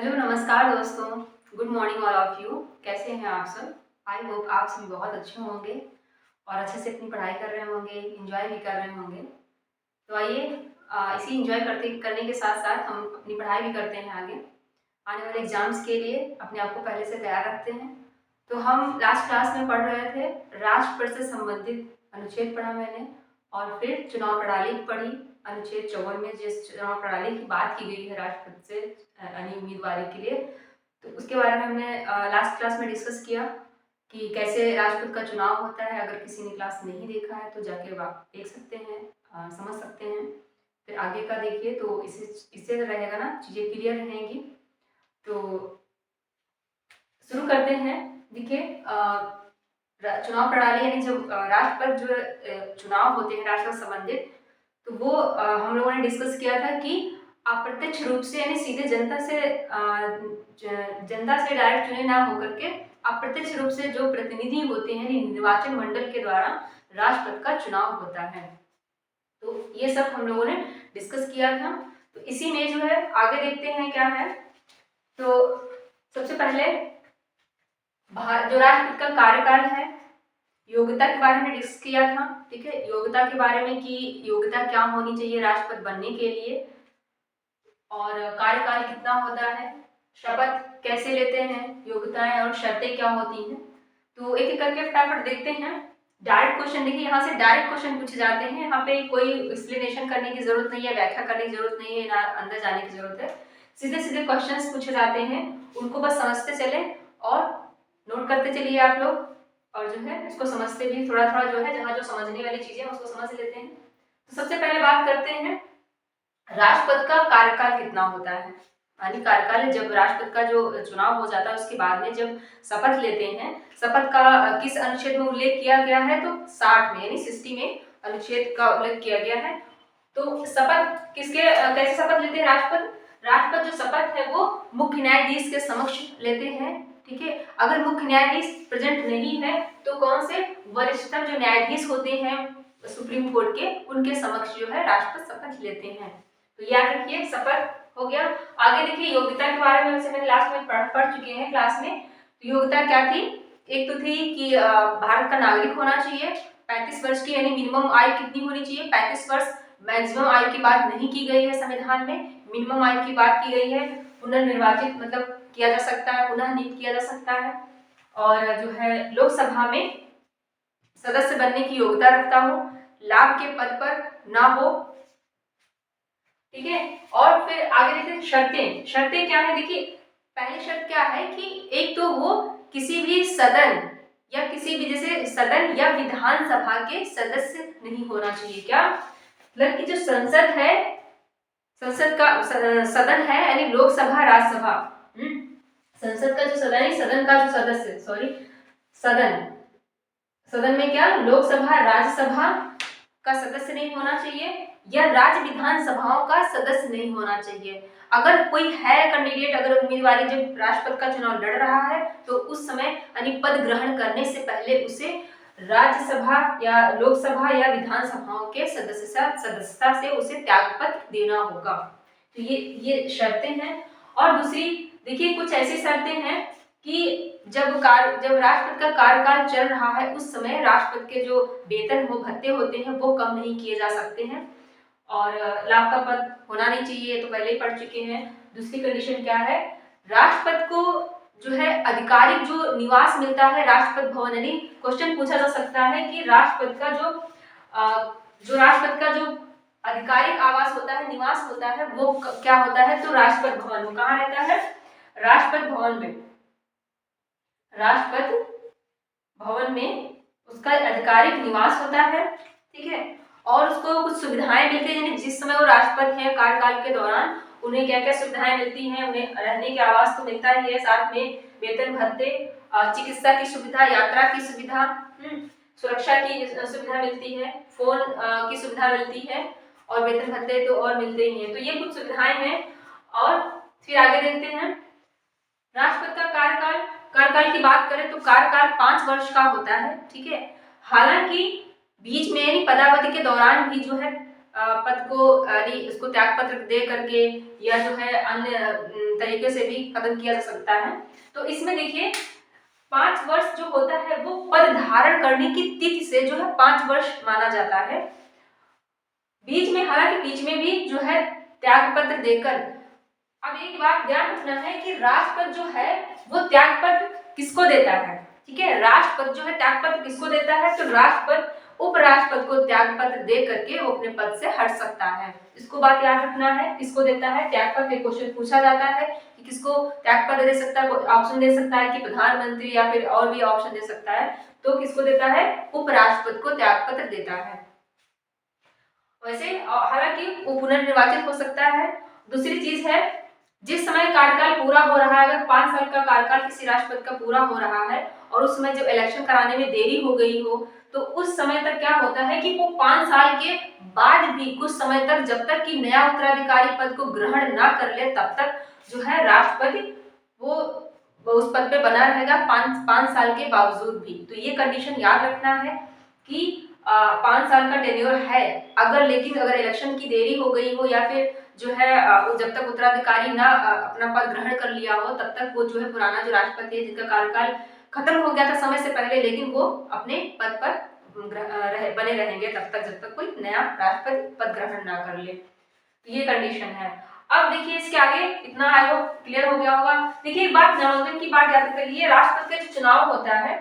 Hello नमस्कार दोस्तों। Good morning all of you. कैसे हैं आप सब? आई होप आप सभी बहुत अच्छे होंगे और अच्छे से अपनी पढ़ाई कर रहे होंगे, एंजॉय भी कर रहे होंगे। तो आइए इसी एंजॉय करते करने के साथ साथ हम अपनी पढ़ाई भी करते हैं आगे आने वाले एग्जाम्स के लिए अपने आप को पहले से तैयार रखते हैं। तो हम लास्ट क्लास में पढ़ रहे थे राष्ट्रपति से संबंधित अनुच्छेद पढ़ा मैंने और फिर चुनाव प्रणाली पढ़ी। अनुच्छेद 54 में जिस चुनाव प्रणाली की बात की गई है राष्ट्रपति से यानी उम्मीदवारी के लिए, तो उसके बारे में हमने लास्ट क्लास में डिस्कस किया कि कैसे राष्ट्रपति का चुनाव होता है। अगर किसी ने क्लास नहीं देखा है तो जाके आप देख सकते हैं, समझ सकते हैं। फिर आगे का देखिए तो इससे रहेगा ना, चीज़ें क्लियर रहेंगी। तो शुरू करते हैं। देखिए चुनाव प्रणाली यानी जब राष्ट्रपति जो चुनाव होते हैं राष्ट्र से संबंधित, तो वो हम लोगों ने डिस्कस किया था कि अप्रत्यक्ष रूप से यानी सीधे जनता से डायरेक्ट चुने ना होकर के अप्रत्यक्ष रूप से जो प्रतिनिधि होते हैं निर्वाचन मंडल के द्वारा राष्ट्रपति का चुनाव होता है। तो ये सब हम लोगों ने डिस्कस किया था। तो इसी में जो है आगे देखते हैं क्या है। तो सबसे पहले जो राष्ट्रपति का कार्यकाल है, योग्यता के बारे में डिस्कस किया था। ठीक है, योग्यता के बारे में कि योग्यता क्या होनी चाहिए राष्ट्रपति बनने के लिए और कार्यकाल कितना होता है, शपथ कैसे लेते हैं, योग्यताएं और शर्तें क्या होती हैं। तो एक एक करके फटाफट देखते हैं। डायरेक्ट क्वेश्चन देखिए, यहाँ से डायरेक्ट क्वेश्चन पूछे जाते हैं। यहाँ पे कोई एक्सप्लेनेशन करने की जरूरत नहीं है, व्याख्या करने की जरूरत नहीं है, ना अंदर जाने की जरूरत है। सीधे सीधे क्वेश्चंस पूछे जाते हैं, उनको बस समझते चले और नोट करते चलिए आप लोग, और जो है इसको समझते भी थोड़ा थोड़ा जो है, जहाँ जो समझने वाली चीजें उसको समझ लेते हैं। तो सबसे पहले बात करते हैं राष्ट्रपति का कार्यकाल कितना होता है। यानी कार्यकाल जब राष्ट्रपति का जो चुनाव हो जाता है उसके बाद में जब शपथ लेते हैं, शपथ का किस अनुच्छेद में उल्लेख किया गया है, तो 60 में यानी 60 में अनुच्छेद का उल्लेख किया गया है। तो शपथ कैसे शपथ लेते हैं राष्ट्रपति जो शपथ है वो मुख्य न्यायाधीश के समक्ष लेते हैं। ठीक है, अगर मुख्य न्यायाधीश प्रेजेंट नहीं है तो कौन से वरिष्ठतम जो न्यायाधीश होते हैं सुप्रीम कोर्ट के, उनके समक्ष जो है राष्ट्रपति शपथ लेते हैं। तो याद रखिए, शपथ हो गया। आगे देखिए योग्यता के बारे में मैंने लास्ट में पढ़ चुके हैं क्लास में। तो योग्यता क्या थी? एक तो थी कि भारत का नागरिक होना चाहिए, 35 वर्ष की, यानी मिनिमम आयु कितनी होनी चाहिए, 35 वर्ष। मैक्सिमम आयु की बात नहीं की गई है संविधान में, मिनिमम आयु की बात की गई है। पुनर्निर्वाचित मतलब किया जा सकता है, पुनः नियुक्त किया जा सकता है। और जो है लोकसभा में सदस्य बनने की योग्यता रखता हो, लाभ के पद पर ना हो। ठीक है, और फिर आगे देखते हैं शर्तें क्या है। देखिए पहली शर्त क्या है कि एक तो वो किसी भी सदन या किसी भी जैसे सदन या विधानसभा के सदस्य नहीं होना चाहिए। क्या मतलब कि जो संसद है, संसद का सदन है यानी लोकसभा राज्यसभा, संसद का जो सदन है, सदन का जो सदस्य सदन में क्या लोकसभा राज्यसभा का सदस्य नहीं होना चाहिए या राज्य विधानसभाओं का सदस्य नहीं होना चाहिए। अगर कोई है कैंडिडेट, अगर उम्मीदवारी जब राष्ट्रपति का चुनाव लड़ रहा है तो उस समय यानी पद ग्रहण करने से पहले उसे राज्यसभा या लोकसभा या विधानसभाओं के सदस्यता से उसे त्यागपत्र देना होगा। तो ये शर्तें हैं। और दूसरी देखिए कुछ ऐसी शर्तें हैं कि जब राष्ट्रपति का कार्यकाल चल रहा है उस समय राष्ट्रपति के जो वेतन हो भत्ते होते हैं वो कम नहीं किए जा सकते हैं। और लाभ का पद होना नहीं चाहिए, तो पहले ही पढ़ चुके हैं। दूसरी कंडीशन क्या है, राष्ट्रपति को जो है आधिकारिक जो निवास मिलता है राष्ट्रपति भवन, यानी क्वेश्चन पूछा जा सकता है कि राष्ट्रपति का जो आधिकारिक आवास होता है, निवास होता है, वो क्या होता है, तो राष्ट्रपति भवन। वो कहाँ रहता है? राष्ट्रपति भवन में। राष्ट्रपति भवन में उसका आधिकारिक निवास होता है। ठीक है, और उसको कुछ सुविधाएं मिलती है, जिस समय वो राष्ट्रपति हैं कार्यकाल के दौरान उन्हें क्या क्या सुविधाएं मिलती हैं। उन्हें रहने के आवास तो मिलता ही है, साथ में वेतन भत्ते, चिकित्सा की सुविधा, यात्रा की सुविधा, सुरक्षा की सुविधा मिलती है, फोन की सुविधा मिलती है, और वेतन भत्ते तो और मिलते ही हैं। तो ये कुछ सुविधाएं हैं। और फिर आगे देखते हैं राष्ट्रपति का कार्यकाल की बात करें तो कार्यकाल 5 वर्ष का होता है। ठीक है, हालांकि बीच में यानी पदावधि के दौरान भी जो है पद को यानी उसको त्यागपत्र दे करके या जो है अन्य तरीके से भी खत्म किया जा सकता है। तो इसमें देखिए 5 वर्ष जो होता है वो पद धारण करने की तिथि से जो है 5 वर्ष माना जाता है। बीच में, हालांकि बीच में भी जो है त्याग पत्र देकर, अब एक बात ध्यान रखना है कि राजपद जो है वो त्याग पत्र किसको देता है, ठीक है। राष्ट्रपति जो है त्याग पत्र किसको देता है, तो राष्ट्रपति उपराष्ट्रपति को त्याग पत्र दे करके वो अपने पद से हट सकता है। इसको बात याद रखना है, किसको देता है त्याग पत्र। क्वेश्चन पूछा जाता है कि किसको त्याग पत्र दे सकता है, ऑप्शन दे सकता है कि प्रधानमंत्री या फिर और भी ऑप्शन दे सकता है, तो किसको देता है, उपराष्ट्रपति को त्याग पत्र देता है। वैसे हालांकि वो पुनर्निर्वाचित हो सकता है। दूसरी चीज है, जिस समय कार्यकाल पूरा हो रहा है, अगर 5 साल का कार्यकाल किसी राष्ट्रपति का पूरा हो रहा है और उस समय जब इलेक्शन कराने में देरी हो गई हो, तो उस समय तक क्या होता है कि वो 5 साल के बाद भी कुछ समय तक, जब तक कि नया उत्तराधिकारी पद को ग्रहण ना कर ले, तब तक जो है राष्ट्रपति वो उस पद पे बना रहेगा 5 साल के बावजूद भी। तो ये कंडीशन याद रखना है कि 5 साल का टेन्योर है, अगर लेकिन अगर इलेक्शन की देरी हो गई हो या फिर जो है जब तक उत्तराधिकारी ना अपना पद ग्रहण कर लिया हो, तब तक वो जो है पुराना जो राष्ट्रपति है जिनका कार्यकाल खत्म हो गया था समय से पहले, लेकिन वो अपने पद पर बने रहेंगे तब तक, जब तक कोई नया राष्ट्रपति पद ग्रहण ना कर ले। तो ये कंडीशन है। अब देखिए इसके आगे, इतना आई होप क्लियर हो गया होगा। देखिए एक बात, नामांकन की बात याद करिए। राष्ट्रपति का जो चुनाव होता है,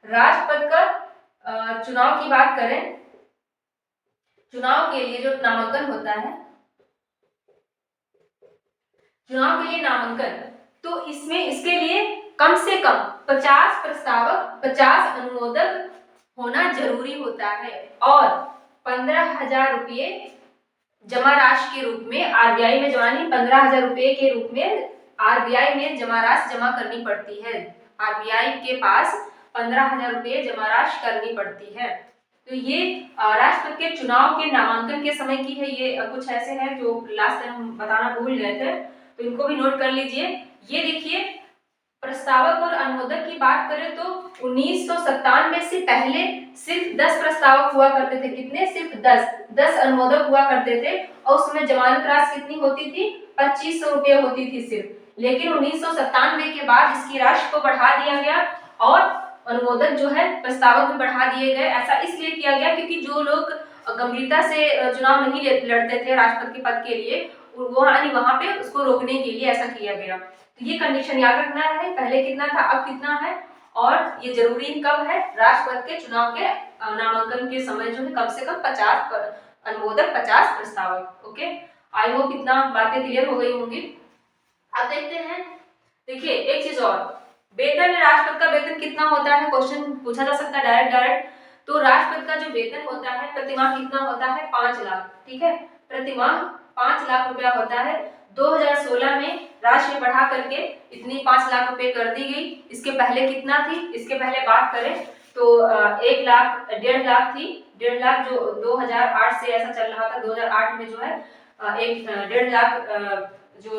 राष्ट्रपति का चुनाव की बात करें, चुनाव के लिए जो नामांकन होता है, चुनाव के लिए नामांकन, तो इसमें इसके लिए कम से कम 50 प्रस्तावक, 50 अनुमोदक होना जरूरी होता है और 15,000 रुपये जमा राशि के रूप में आरबीआई में जमा, नहीं 15,000 रुपये के रूप में आरबीआई में जमा राशि जमा करनी पड़ती है। आरबीआई के पास 15,000 रुपये जमा राशि करनी पड़ती है। तो ये राष्ट्रपति के चुनाव के नामांकन के समय की है। ये कुछ ऐसे हैं जो लास्ट टाइम हम बताना भूल गए थे, तो इनको भी नोट कर लीजिए। ये देखिए प्रस्तावक और अनुमोदक की बात करें तो 1997 से पहले सिर्फ 10 प्रस्तावक हुआ करते थे। कितने? सिर्फ 10 अनुमोदक हुआ करते थे और उसमें जमानत राशि कितनी होती थी? 2500 रुपये होती थी सिर्फ। लेकिन 1997 के बाद इसकी राशि को बढ़ा दिया गया और अनुमोदक जो है प्रस्तावक भी बढ़ा दिए गए। ऐसा इसलिए किया गया क्योंकि जो लोग गंभीरता से चुनाव नहीं लड़ते थे राष्ट्रपति के पद के लिए, वहां पे उसको रोकने के लिए ऐसा किया गया। तो ये कंडीशन याद रखना है, पहले कितना था अब कितना है, और ये जरूरी कब है? राष्ट्रपति के चुनाव के नामांकन के समय जो है कम से कम 50 अनुमोदक, 50 प्रस्तावक। ओके, आई होप इतना बातें क्लियर हो गई होंगी। अब देखते हैं, देखिए एक चीज और, वेतन, राष्ट्रपति का वेतन कितना होता है? क्वेश्चन पूछा जा सकता है डायरेक्ट। तो राष्ट्रपति का जो वेतन होता है प्रतिमाह कितना होता है? 5 लाख। ठीक है, प्रतिमाह 5 लाख रुपया होता है। 2016 में राशि बढ़ा करके इतनी 5 लाख रुपए कर दी गई। इसके पहले कितना थी? इसके पहले बात करें तो 1 लाख, 1.5 लाख थी। 1.5 लाख जो 2008 से ऐसा चल रहा था, 2008 में जो है 1.5 लाख जो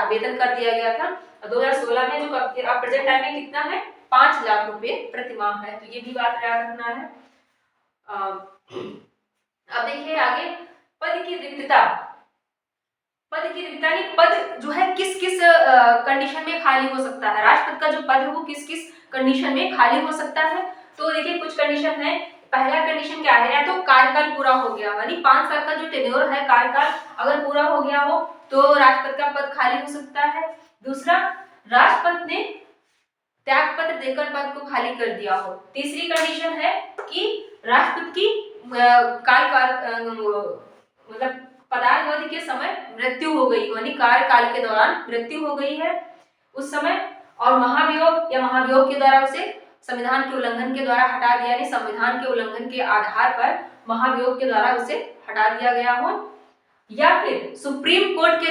वेतन कर दिया गया था। 2016 में जो अब प्रेजेंट टाइम में कितना है? 5 लाख रुपए प्रतिमाह है। तो ये भी बात याद रखना है। अब देखिए आगे, पद की रिक्तता। पद की रिक्तता यानी पद जो है किस किस कंडीशन में खाली हो सकता है। राष्ट्रपति का जो पद है वो किस किस कंडीशन में खाली हो सकता है। तो देखिए कुछ कंडीशन है। पहला कंडीशन क्या है? या तो कार्यकाल पूरा हो गया, यानी 5 साल का जो टेन्योर है कार्यकाल अगर पूरा हो गया हो तो राष्ट्रपति का पद खाली हो सकता है। दूसरा, राष्ट्रपति ने त्याग पत्र देकर पद को खाली कर दिया हो। तीसरी कंडीशन है कि राष्ट्रपति की मतलब पदावधि के समय मृत्यु हो गई, यानी कार्यकाल के दौरान मृत्यु हो गई है उस समय, और महाभियोग या महाभियोग के द्वारा उसे संविधान के उल्लंघन के द्वारा हटा दिया, यानी संविधान के उल्लंघन के आधार पर महाभियोग के द्वारा उसे हटा दिया गया हो, या फिर सुप्रीम कोर्ट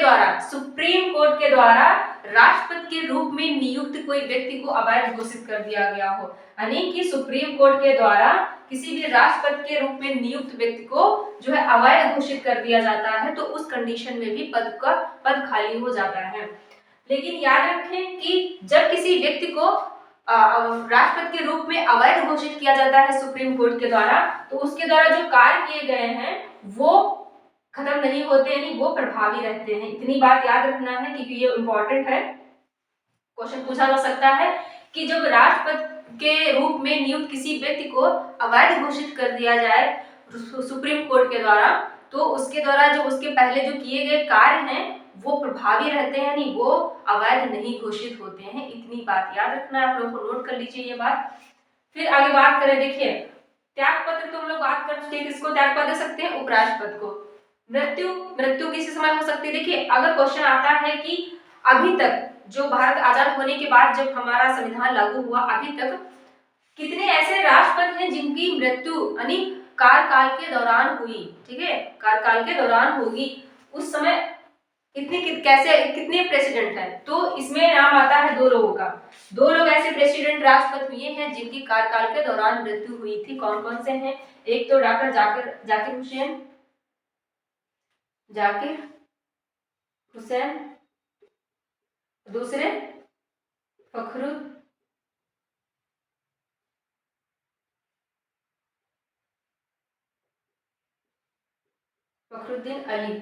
के द्वारा राष्ट्रपति के रूप में नियुक्त कोई व्यक्ति को अवैध घोषित कर दिया गया हो। यानी कि सुप्रीम कोर्ट के द्वारा किसी भी राष्ट्रपति के रूप में नियुक्त व्यक्ति को जो है अवैध घोषित कर दिया जाता है, तो उस कंडीशन में भी पद खाली हो जाता है। लेकिन याद रखें कि जब किसी व्यक्ति को राष्ट्रपति के रूप में अवैध घोषित किया जाता है सुप्रीम कोर्ट के द्वारा, तो उसके द्वारा जो कार्य किए गए हैं वो खत्म नहीं होते, यानी वो प्रभावी रहते हैं। इतनी बात याद रखना है क्योंकि ये इम्पोर्टेंट है, क्वेश्चन पूछा जा सकता है कि जब राष्ट्रपति के रूप में नियुक्त किसी व्यक्ति को अवैध घोषित कर दिया जाए सुप्रीम कोर्ट के द्वारा, तो उसके द्वारा जो उसके पहले जो किए गए कार्य हैं वो प्रभावी रहते हैं, नहीं वो अवैध नहीं घोषित होते हैं। इतनी बात याद रखना है, आप लोगों को नोट कर लीजिए ये बात। फिर आगे बात करें, देखिए त्याग पत्र तो हम लोग बात कर चुके हैं, किसको त्याग पत्र दे सकते हैं, उपराष्ट्रपति को। मृत्यु किसी समय हो सकती है। देखिए अगर क्वेश्चन आता है कि अभी तक जो भारत आजाद होने के बाद जब हमारा संविधान लागू हुआ, अभी तक कितने ऐसे राष्ट्रपति हैं जिनकी मृत्यु यानी कार्यकाल के दौरान हुई, ठीक है, कार्यकाल के दौरान होगी, उस समय कितने प्रेसिडेंट हैं, तो इसमें नाम आता है 2 लोगों का। 2 लोग ऐसे प्रेसिडेंट राष्ट्रपति हुए हैं जिनकी कार्यकाल के दौरान मृत्यु हुई थी। कौन कौन से हैं? एक तो डॉक्टर जाकिर हुसैन, दूसरे फखरुद्दीन अली,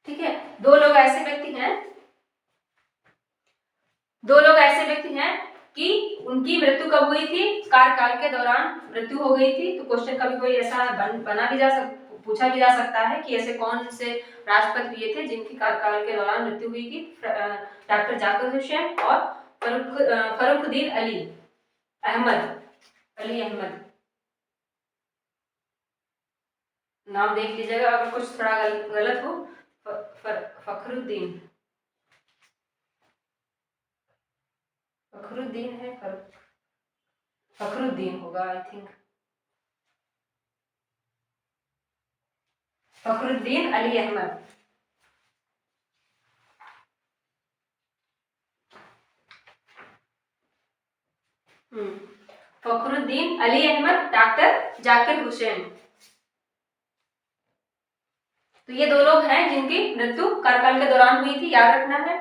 ठीक है। 2 लोग ऐसे व्यक्ति हैं कि उनकी मृत्यु कब हुई थी, कार्यकाल के दौरान मृत्यु हो गई थी। तो क्वेश्चन कभी कोई ऐसा पूछा भी जा सकता है कि ऐसे कौन से राष्ट्रपति हुए थे जिनकी कार्यकाल के दौरान मृत्यु हुई थी। डॉक्टर जाकिर हुसैन और फरुखुद्दीन अली अहमद। नाम देख लीजिएगा अगर कुछ थोड़ा गलत हो। फखरुद्दीन है, फखरुद्दीन होगा I think, Fakhruddin Ali Ahmed. Fakhruddin Ali Ahmed, doctor Zakir Hussain, तो ये 2 लोग हैं जिनकी मृत्यु कार्यकाल के दौरान हुई थी, याद रखना है।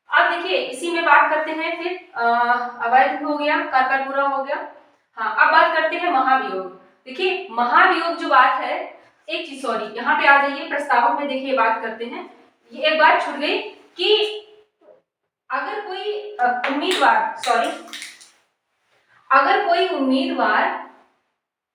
अब देखिए इसी में बात करते हैं, फिर अवैध हो गया, कार्यकाल पूरा हो गया। हाँ, अब बात करते हैं महाभियोग। देखिए महाभियोग जो बात है, एक चीज सॉरी यहाँ पे आ जाइए, प्रस्तावक में देखिए बात करते हैं। ये एक बात छूट गई कि अगर कोई उम्मीदवार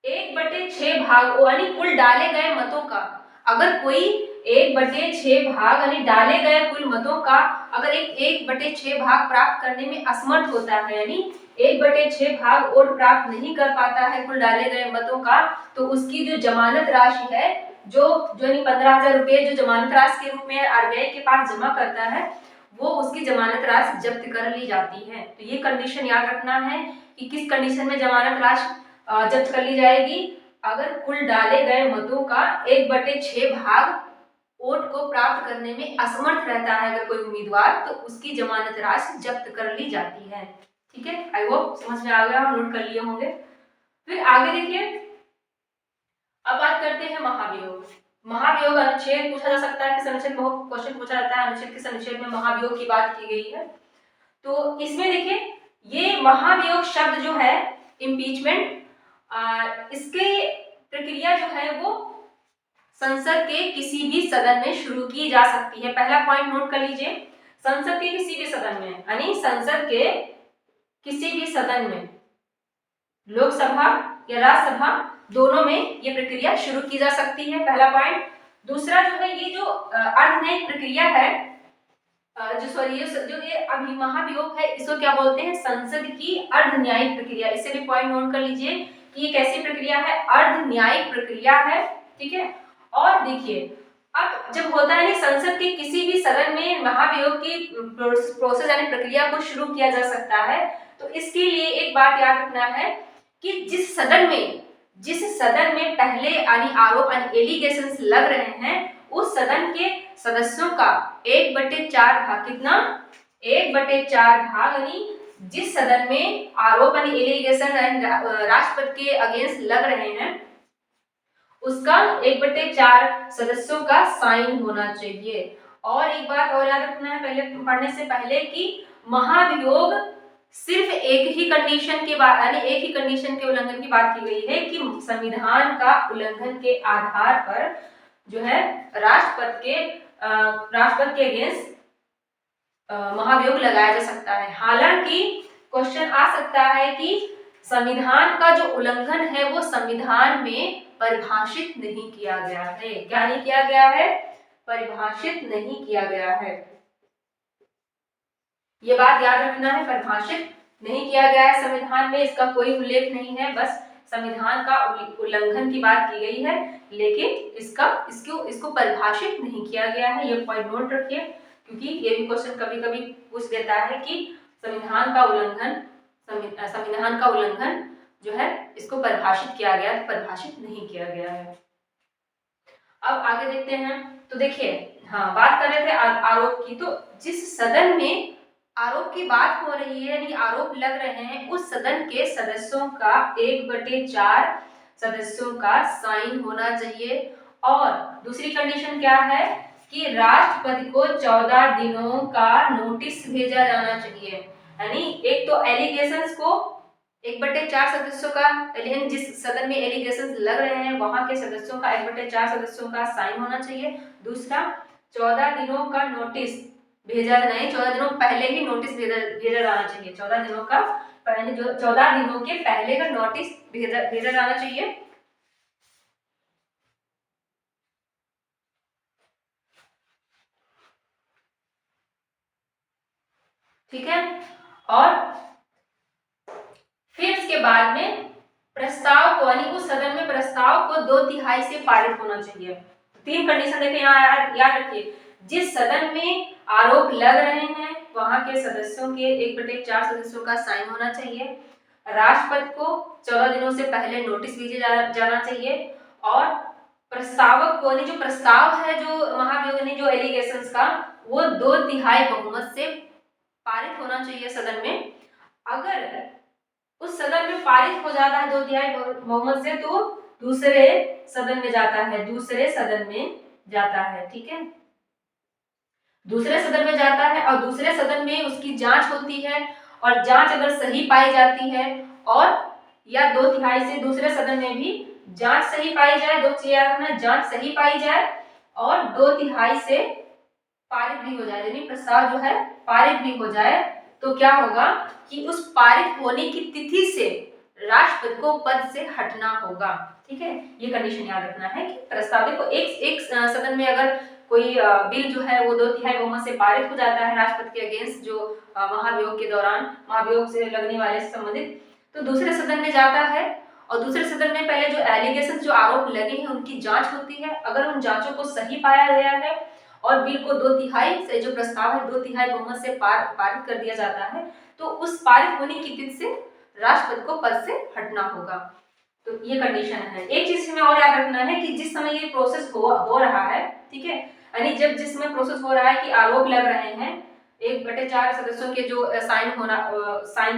1/6 भाग यानी कुल डाले गए मतों का, अगर कोई 1/6 भाग यानी डाले गए कुल मतों का अगर 1/6 भाग प्राप्त करने में असमर्थ होता है, यानी 1/6 भाग वोट प्राप्त नहीं कर पाता है कुल डाले गए मतों का, तो उसकी जो जमानत राशि है, जो 15,000 रुपये जो जमानत राशि के रूप में आरबीआई के पास जमा करता है, वो उसकी जमानत राशि जब्त कर ली जाती है। तो ये कंडीशन याद रखना है कि किस कंडीशन में जमानत राशि जब्त कर ली जाएगी, अगर कुल डाले गए मतों का 1/6 भाग वोट को प्राप्त करने में असमर्थ रहता है अगर कोई उम्मीदवार, तो उसकी जमानत राशि जब्त कर ली जाती है। ठीक है, आई होप समझ में आ गया, नोट कर लिए होंगे। फिर आगे देखिए, अब बात करते हैं महाभियोग। महाभियोग अनुच्छेद पूछा जा सकता है, किस अनुच्छेद में क्वेश्चन पूछा जाता है, अनुच्छेद किस अनुच्छेद में महाभियोग की बात की गई है। तो इसमें देखिए ये महाभियोग शब्द जो है इम्पीचमेंट, इसके प्रक्रिया जो है वो संसद के किसी भी सदन में शुरू की जा सकती है। पहला पॉइंट नोट कर लीजिए, संसद के किसी भी सदन में, यानी संसद के किसी भी सदन में, लोकसभा या राज्यसभा दोनों में ये प्रक्रिया शुरू की जा सकती है, पहला पॉइंट। दूसरा जो है ये जो अर्धन्यायिक प्रक्रिया है, जो ये अभी महाभियोग है, इसको क्या बोलते हैं, संसद की अर्धन्यायिक प्रक्रिया। इसे भी पॉइंट नोट कर लीजिए कि ये कैसी प्रक्रिया है, अर्धन्यायिक प्रक्रिया है। ठीक है, और देखिए अब जब होता है संसद के किसी भी सदन में महाभियोग की प्रोसेस यानी प्रक्रिया को शुरू किया जा सकता है, तो इसके लिए एक बात याद रखना है कि जिस सदन में पहले यानी आरोप यानी एलिगेशंस लग रहे हैं, उस सदन के सदस्यों का 1/4 भाग, कितना, 1/4 भाग, यानी जिस सदन में आरोप यानी एलिगेशन राष्ट्रपति के अगेंस्ट लग रहे हैं, उसका 1/4 सदस्यों का साइन होना चाहिए। और एक बात और याद रखना है पहले पढ़ने से पहले कि महाभियोग सिर्फ एक ही कंडीशन के बाद, यानी एक ही कंडीशन के उल्लंघन की बात की गई है कि संविधान का उल्लंघन के आधार पर जो है राष्ट्रपति के अगेंस्ट महाभियोग लगाया जा सकता है। हालांकि क्वेश्चन आ सकता है कि संविधान का जो उल्लंघन है वो संविधान में परिभाषित नहीं किया गया है। क्या नहीं किया गया है? परिभाषित नहीं किया गया है। ये बात याद रखना है, परिभाषित नहीं किया गया है संविधान में, इसका कोई उल्लेख नहीं है, बस संविधान का उल्लंघन की बात की गई है, लेकिन इसको परिभाषित नहीं किया गया है। ये पॉइंट नोट रखिए, क्योंकि ये भी क्वेश्चन कभी कभी पूछ देता है कि संविधान का उल्लंघन जो है इसको परिभाषित किया गया, तो परिभाषित नहीं किया गया है। अब आगे देखते हैं। तो देखिए, हाँ, बात कर रहे थे आरोप की। तो जिस सदन में आरोप की बात हो रही है, यानी आरोप लग रहे हैं, उस सदन के सदस्यों का 1/4 सदस्यों का साइन होना चाहिए। और दूसरी कंडीशन क्या है कि राष्ट्रपति को 14 दिनों का नोटिस भेजा जाना चाहिए। यानी एक तो एलिगेशंस को 1/4 सदस्यों का, लेकिन जिस सदन में एलिगेशंस लग रहे हैं वहां के सदस्यों का 1/4 सदस्यों का साइन होना चाहिए। दूसरा, 14 दिनों का नोटिस भेजा नहीं, 14 दिनों पहले ही नोटिस भेजा जाना चाहिए। 14 दिनों का पहले, जो 14 दिनों के पहले का नोटिस भेजा जाना चाहिए। ठीक है। और फिर इसके बाद में प्रस्ताव को, यानी उस सदन में प्रस्ताव को 2/3 से पारित होना चाहिए। 3 कंडीशन देखें यहाँ, याद रखिए। जिस सदन में आरोप लग रहे हैं वहां के सदस्यों के 1/4 सदस्यों का साइन होना चाहिए। राष्ट्रपति को 14 दिनों से पहले नोटिस भेजा जाना चाहिए। और प्रस्तावक को, यानी जो प्रस्ताव है, जो महाभियोग, जो एलिगेशंस का, वो 2/3 बहुमत से पारित होना चाहिए सदन में। अगर उस सदन में पारित हो जाता है 2/3 बहुमत से, तो दूसरे सदन में जाता है। ठीक है, दूसरे सदन में जाता है, और दूसरे सदन में उसकी जांच होती है, और जांच अगर सही पाई जाती है, और या 2/3 से दूसरे सदन में भी जांच सही पाई जाए, 2 चीजें याद रखना, जांच सही पाई जाए और 2/3 से पारित भी हो जाए, यानी प्रस्ताव जो है पारित भी हो जाए, तो क्या होगा कि उस पारित होने की तिथि से राष्ट्रपति को पद से हटना होगा। ठीक है, ये कंडीशन याद रखना है कि प्रस्ताव को एक सदन में अगर कोई बिल जो है वो 2/3 बहुमत से पारित हो जाता है राष्ट्रपति के अगेंस्ट, जो महाभियोग के दौरान, महाभियोग से लगने वाले से संबंधित, तो दूसरे सदन में जाता है, और दूसरे सदन में पहले जो एलिगेशन, जो आरोप लगे हैं, उनकी जांच होती है। अगर उन जांचों को सही पाया गया है और बिल को 2/3 से, जो प्रस्ताव है 2/3 बहुमत से पारित कर दिया जाता है, तो उस पारित होने की तिथि से राष्ट्रपति को पद से हटना होगा। तो ये कंडीशन है। एक चीज हमें और याद रखना है कि जिस समय ये प्रोसेस हो रहा है, ठीक है, यानी जिस समय प्रोसेस हो रहा है कि आरोप लग रहे हैं, 1/4 सदस्यों के जो साइन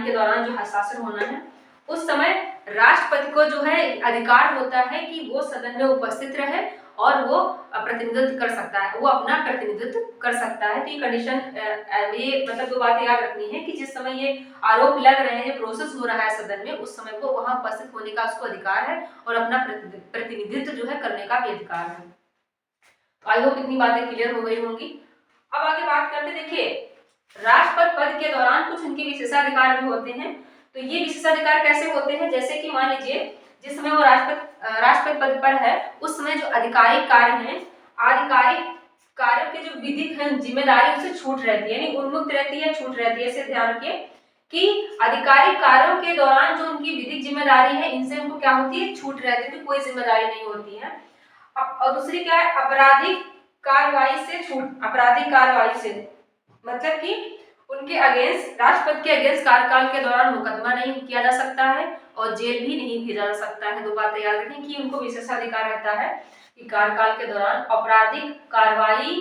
के दौरान जो हस्ताक्षर होना है, उस समय राष्ट्रपति को जो है अधिकार होता है कि वो सदन में उपस्थित रहे और वो प्रतिनिधित्व कर सकता है, वो अपना प्रतिनिधित्व कर सकता है। तो ये कंडीशन, ये मतलब 2 बातें याद रखनी है कि जिस समय ये आरोप लग रहे हैं, प्रोसेस हो रहा है सदन में, उस समय को वहां उपस्थित होने का उसको अधिकार है और अपना प्रतिनिधित्व जो है करने का भी अधिकार है। तो आई होप इतनी बातें क्लियर हो गई होंगी। अब आगे बात करते, देखिए, राष्ट्रपति पद के दौरान कुछ उनके विशेषाधिकार भी होते हैं। तो ये विशेषाधिकार कैसे होते हैं? जैसे कि मान लीजिए, जिस समय वो राष्ट्रपति पद पर है, उस समय जो आधिकारिक कार्य हैं, आधिकारिक कार्यों के जो विधिक है जिम्मेदारी, उनसे छूट रहती है, यानी उन्मुक्त रहती है, छूट रहती है। इसे ध्यान रखिए कि आधिकारिक कार्यों के दौरान जो उनकी विधिक जिम्मेदारी है, इनसे उनको क्या होती है? छूट रहती है, कोई जिम्मेदारी नहीं होती है। और दूसरी क्या है? आपराधिक कार्रवाई से छूट। आपराधिक कार्रवाई से मतलब कि उनके अगेंस्ट, राष्ट्रपति के अगेंस्ट कार्यकाल के दौरान मुकदमा नहीं किया जा सकता है और जेल भी नहीं भेजा जा सकता है। 2 बातें याद रखें कि उनको विशेषाधिकार रहता है कि कार्यकाल के दौरान आपराधिक कार्रवाई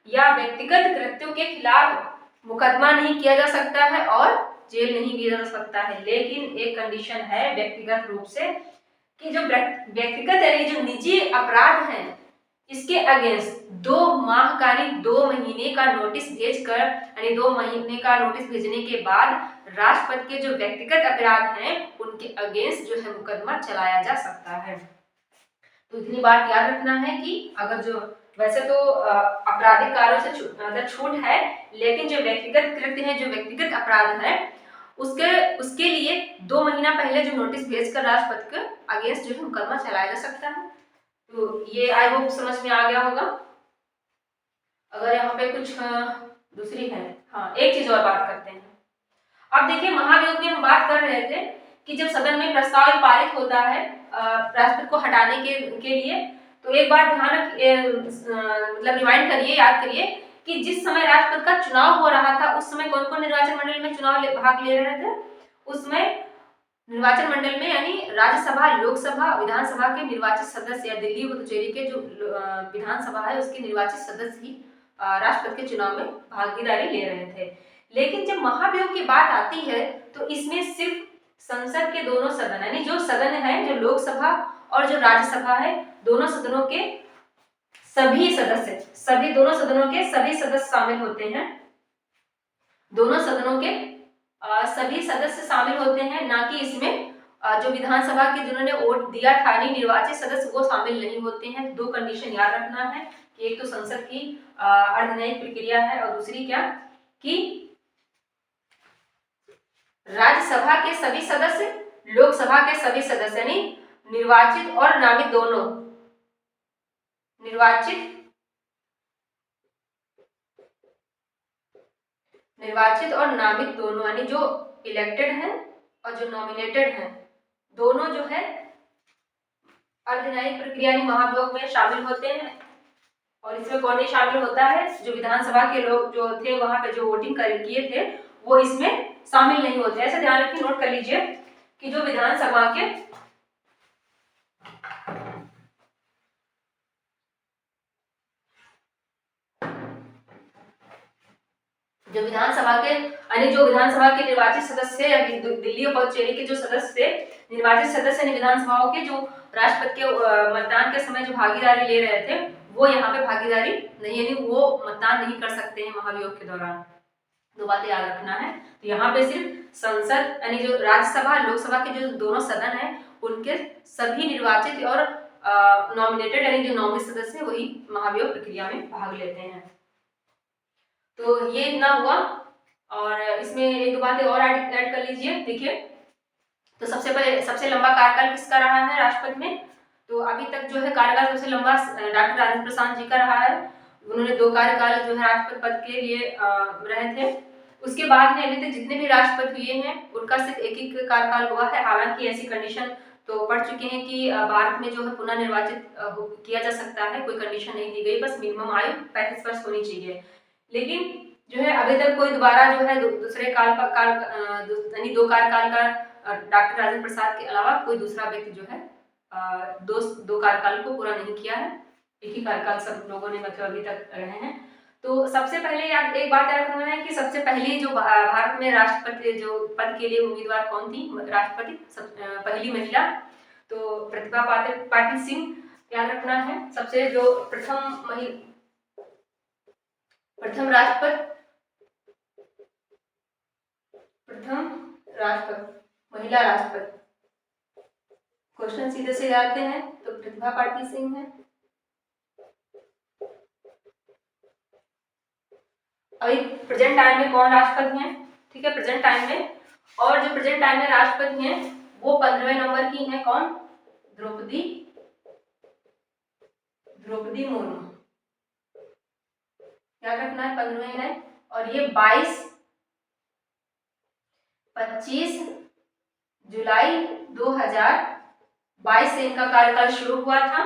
या व्यक्तिगत कृत्यों के खिलाफ मुकदमा नहीं किया जा सकता है और जेल नहीं भेजा जा सकता है। लेकिन एक कंडीशन है व्यक्तिगत रूप से, कि जो व्यक्तिगत, यानी जो निजी अपराध हैं, इसके अगेंस्ट 2 माह का यानी 2 महीने का नोटिस भेजकर यानी 2 महीने का नोटिस भेजने के बाद राष्ट्रपति के जो व्यक्तिगत अपराध हैं उनके अगेंस्ट जो है मुकदमा चलाया जा सकता है। तो इतनी बात याद रखना है कि अगर जो वैसे तो आपराधिक कार्यों से छूट है, लेकिन जो व्यक्तिगत कृत्य है, जो व्यक्तिगत अपराध है, उसके लिए 2 महीना पहले जो नोटिस भेजकर राष्ट्रपति के अगेंस्ट जो है मुकदमा चलाया जा सकता है। तो ये आई होप समझ में आ गया होगा। अगर यहाँ पे कुछ दूसरी है, हाँ एक चीज और बात करते हैं। अब देखिए महाभियोग में हम बात कर रहे थे कि जब सदन में प्रस्ताव पारित होता है राष्ट्रपति को हटाने के लिए, तो एक बात ध्यान मतलब रिमाइंड करिए, याद करिए कि जिस समय राष्ट्रपति का चुनाव हो रहा था उस समय कौन कौन निर्वाचन मंडल में भाग ले रहे थे। उसमें निर्वाचन मंडल में यानी राज्यसभा, लोकसभा, विधानसभा के निर्वाचित सदस्य या दिल्ली पुदुचेरी के जो विधानसभा है उसके निर्वाचित सदस्य ही राष्ट्रपति के चुनाव में भागीदारी ले रहे थे। लेकिन जब महाभियोग की बात आती है तो इसमें सिर्फ संसद के दोनों सदन यानी जो सदन है, जो लोकसभा और जो राज्यसभा है, दोनों सदनों के सभी सदस्य, दोनों सदनों के सभी सदस्य शामिल होते हैं। दोनों सदनों के सभी सदस्य शामिल होते हैं, ना कि इसमें जो विधानसभा के जिन्होंने वोट दिया था यानी निर्वाचित सदस्य वो शामिल नहीं होते हैं। 2 कंडीशन याद रखना है कि एक तो संसद की अर्धन्यायिक प्रक्रिया है और दूसरी क्या कि राज्यसभा के सभी सदस्य, लोकसभा के सभी सदस्य यानी निर्वाचित और नामित दोनों, निर्वाचित और नामित दोनों यानी जो इलेक्टेड हैं और जो नॉमिनेटेड हैं, दोनों जो है अर्धन्यायिक प्रक्रिया यानी महाभियोग में शामिल होते हैं। और इसमें कौन नहीं शामिल होता है, जो विधानसभा के लोग जो थे वहां पे जो वोटिंग किए थे वो इसमें शामिल नहीं होते। ऐसे ध्यान रखिए, नोट कर लीजिए कि जो विधानसभा के विधानसभा के निर्वाचित सदस्य या दिल्ली और पुदुचेरी के जो सदस्य थे, निर्वाचित सदस्य ने विधानसभाओं के जो राष्ट्रपति के मतदान के समय जो भागीदारी ले रहे थे वो यहाँ पे भागीदारी नहीं, यानी वो मतदान नहीं कर सकते हैं महाभियोग के दौरान। 2 बातें याद रखना है। तो यहाँ पे सिर्फ संसद यानी जो राज्यसभा, लोकसभा के जो दोनों सदन है उनके सभी निर्वाचित और नॉमिनेटेड यानी जो नॉमिनेट सदस्य वही महाभियोग प्रक्रिया में भाग लेते हैं। तो ये इतना हुआ। और इसमें एक 2 बातें और ऐड कर लीजिए। देखिए, तो सबसे लंबा कार्यकाल किसका रहा है राष्ट्रपति में? तो अभी तक जो है कार्यकाल सबसे लंबा डॉक्टर राजेंद्र प्रसाद जी का रहा है। उन्होंने 2 कार्यकाल जो है राष्ट्रपति पद के लिए रहे थे। उसके बाद में अभी तक जितने भी राष्ट्रपति हुए हैं उनका सिर्फ एक कार्यकाल हुआ है। हालांकि ऐसी कंडीशन तो पड़ चुके हैं कि भारत में जो है पुनः निर्वाचित किया जा सकता है, कोई कंडीशन नहीं दी गई, बस मिनिमम आयु 35 वर्ष होनी चाहिए। लेकिन जो है अभी तक कोई दोबारा जो है दूसरे यानी 2 कार्यकाल का डॉक्टर राजेंद्र प्रसाद के अलावा कोई दूसरा व्यक्ति जो है 2 कार्यकाल को पूरा नहीं किया है। एक ही कार्यकाल सब लोगों ने मतलब अभी तक रहे हैं। तो सबसे पहले एक बात याद रखना है कि सबसे पहली जो भारत में राष्ट्रपति जो पद के लिए उम्मीदवार कौन थी राष्ट्रपति, पहली महिला तो प्रतिभा पाटिल सिंह याद रखना है। सबसे जो प्रथम महिला राष्ट्रपति, क्वेश्चन सीधे से आते हैं तो प्रतिभा पाटिल सिंह है। अभी प्रेजेंट टाइम में कौन राष्ट्रपति हैं? ठीक है, प्रेजेंट टाइम में, और जो प्रेजेंट टाइम में राष्ट्रपति हैं वो 15वें नंबर की हैं। कौन? द्रौपदी मुर्मू याद रखना है, 15वें है। और ये 25 जुलाई 2022 से इनका कार्यकाल शुरू हुआ था।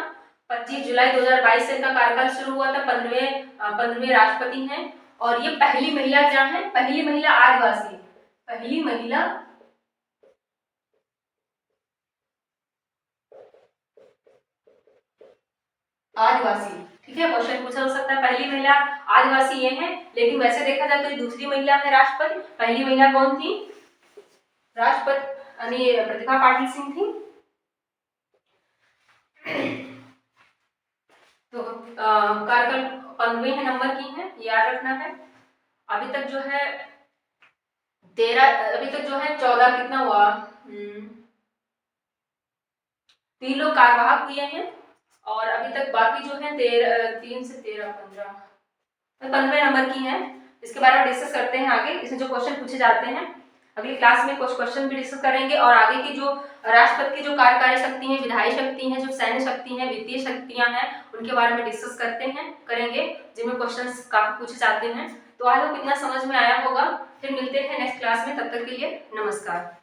25 जुलाई 2022 से इनका कार्यकाल शुरू हुआ था। 15वें राष्ट्रपति हैं। और ये पहली महिला क्या है? पहली महिला आदिवासी, पहली महिला आदिवासी। ठीक है, क्वेश्चन पूछा हो सकता है। पहली महिला आदिवासी ये है, लेकिन वैसे देखा जाए तो ये दूसरी महिला है राष्ट्रपति। पहली महिला कौन थी? राष्ट्रपति यानी प्रतिभा पाटिल सिंह थी। तो कार्यकाल 15वें नंबर की है, याद रखना है। अभी तक जो है 14 कितना हुआ, 3 लोग कार्यवाहक हुए हैं और अभी तक बाकी जो है 3 से 13 15वें नंबर की है। इसके बारे में डिस्कस करते हैं आगे, इसमें जो क्वेश्चन पूछे जाते हैं अगली क्लास में कुछ क्वेश्चन भी डिस्कस करेंगे और आगे की जो राष्ट्रपति की जो कार्यकारी शक्ति है, विधायी शक्ति है, जो सैन्य शक्ति है, वित्तीय शक्तियां हैं, उनके बारे में डिस्कस करेंगे जिनमें क्वेश्चंस काफी पूछे जाते हैं। तो आज आपको कितना समझ में आया होगा। फिर मिलते हैं नेक्स्ट क्लास में, तब तक के लिए नमस्कार।